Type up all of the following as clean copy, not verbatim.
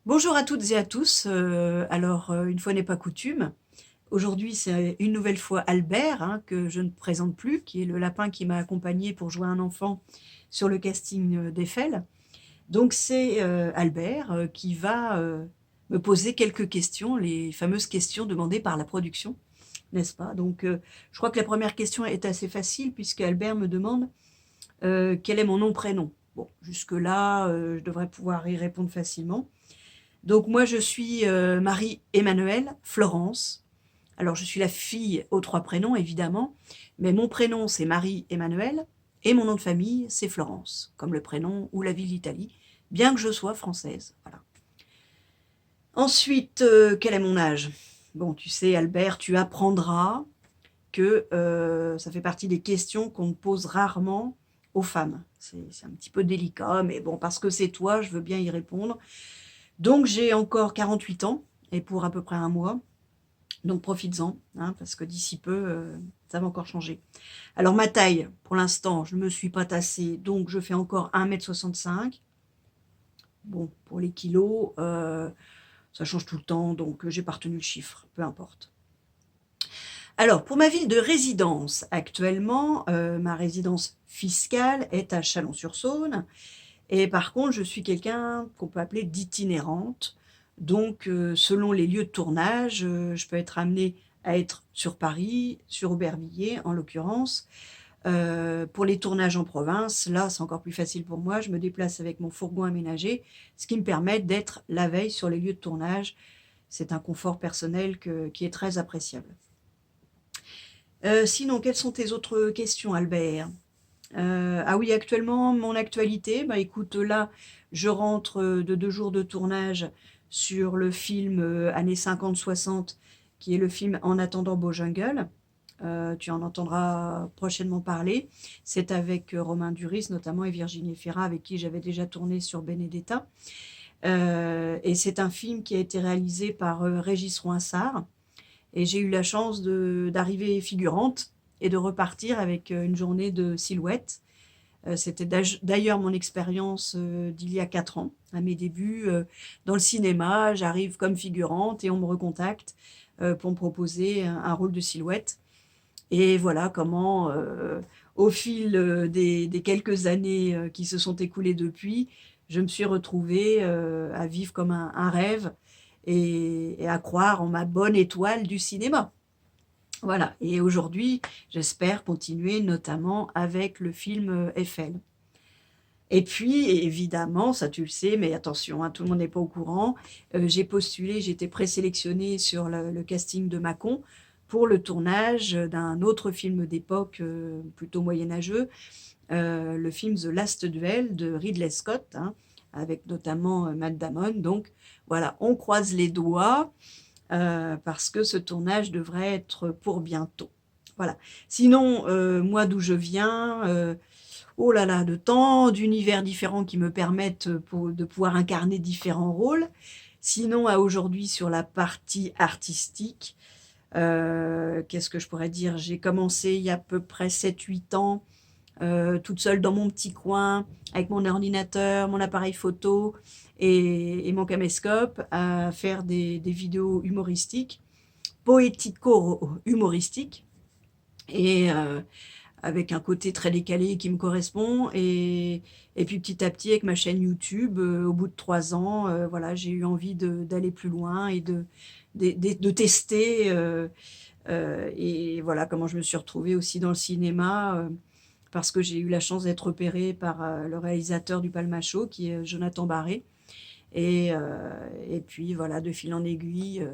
Bonjour à toutes et à tous. Une fois n'est pas coutume, aujourd'hui c'est une nouvelle fois Albert, hein, que je ne présente plus, qui est le lapin qui m'a accompagné pour jouer un enfant sur le casting d'Eiffel. Donc c'est Albert qui va me poser quelques questions, les fameuses questions demandées par la production, n'est-ce pas? Donc je crois que la première question est assez facile puisque Albert me demande quel est mon nom-prénom. Bon, jusque-là, je devrais pouvoir y répondre facilement. Donc moi je suis Marie-Emmanuelle Florence. Alors je suis la fille aux 3 prénoms évidemment, mais mon prénom c'est Marie-Emmanuelle et mon nom de famille c'est Florence, comme le prénom ou la ville d'Italie, bien que je sois française. Voilà. Ensuite, quel est mon âge? Bon, tu sais Albert, tu apprendras que ça fait partie des questions qu'on me pose rarement aux femmes. C'est un petit peu délicat, mais bon, parce que c'est toi, je veux bien y répondre. Donc j'ai encore 48 ans, et pour à peu près un mois, donc profites-en, hein, parce que d'ici peu, ça va encore changer. Alors ma taille, pour l'instant, je ne me suis pas tassée, donc je fais encore 1,65 m. Bon, pour les kilos, ça change tout le temps, donc j'ai pas retenu le chiffre, peu importe. Alors, pour ma ville de résidence, actuellement, ma résidence fiscale est à Chalon-sur-Saône. Et par contre, je suis quelqu'un qu'on peut appeler d'itinérante. Donc, selon les lieux de tournage, je peux être amenée à être sur Paris, sur Aubervilliers en l'occurrence. Pour les tournages en province, là, c'est encore plus facile pour moi. Je me déplace avec mon fourgon aménagé, ce qui me permet d'être la veille sur les lieux de tournage. C'est un confort personnel qui est très appréciable. Sinon, quelles sont tes autres questions, Albert? Ah oui, actuellement, mon actualité, bah écoute, là, je rentre de 2 jours de tournage sur le film années 50-60, qui est le film En attendant Beau Jungle. Tu en entendras prochainement parler. C'est avec Romain Duris notamment et Virginie Efira, avec qui j'avais déjà tourné sur Benedetta. Et c'est un film qui a été réalisé par Régis Roinsard. Et j'ai eu la chance d'arriver figurante et de repartir avec une journée de silhouette. C'était d'ailleurs mon expérience d'il y a 4 ans, à mes débuts dans le cinéma. J'arrive comme figurante et on me recontacte pour me proposer un rôle de silhouette. Et voilà comment, au fil des quelques années qui se sont écoulées depuis, je me suis retrouvée à vivre comme un rêve et à croire en ma bonne étoile du cinéma. Voilà, et aujourd'hui, j'espère continuer notamment avec le film Eiffel. Et puis, évidemment, ça tu le sais, mais attention, hein, tout le monde n'est pas au courant, j'ai postulé, j'ai été présélectionnée sur le casting de Mâcon pour le tournage d'un autre film d'époque plutôt moyenâgeux, le film The Last Duel de Ridley Scott, hein, avec notamment Matt Damon. Donc voilà, on croise les doigts parce que ce tournage devrait être pour bientôt. Voilà. Sinon, moi d'où je viens, oh là là, de tant d'univers différents qui me permettent de pouvoir incarner différents rôles. Sinon, à aujourd'hui, sur la partie artistique, qu'est-ce que je pourrais dire? J'ai commencé il y a à peu près 7-8 ans, toute seule dans mon petit coin, avec mon ordinateur, mon appareil photo et mon caméscope, à faire des vidéos humoristiques, poético-humoristiques, et avec un côté très décalé qui me correspond. Et puis petit à petit, avec ma chaîne YouTube, au bout de 3 ans, voilà, j'ai eu envie d'aller plus loin et de tester. Et voilà comment je me suis retrouvée aussi dans le cinéma, parce que j'ai eu la chance d'être repérée par le réalisateur du Palmacho, qui est Jonathan Barré. Et puis voilà, de fil en aiguille,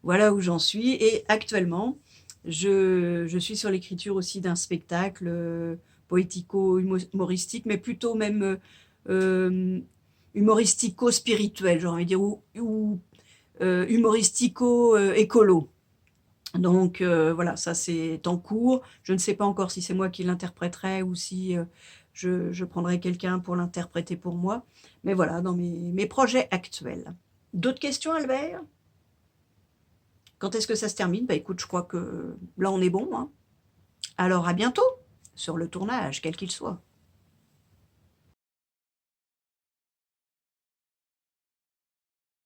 voilà où j'en suis. Et actuellement, je suis sur l'écriture aussi d'un spectacle poético-humoristique, mais plutôt même humoristico-spirituel, j'ai envie de dire, ou humoristico-écolo. Donc voilà, ça c'est en cours. Je ne sais pas encore si c'est moi qui l'interpréterai ou si je prendrai quelqu'un pour l'interpréter pour moi. Mais voilà, dans mes projets actuels. D'autres questions, Albert? Quand est-ce que ça se termine? Bah écoute, je crois que là on est bon, hein. Alors à bientôt sur le tournage, quel qu'il soit.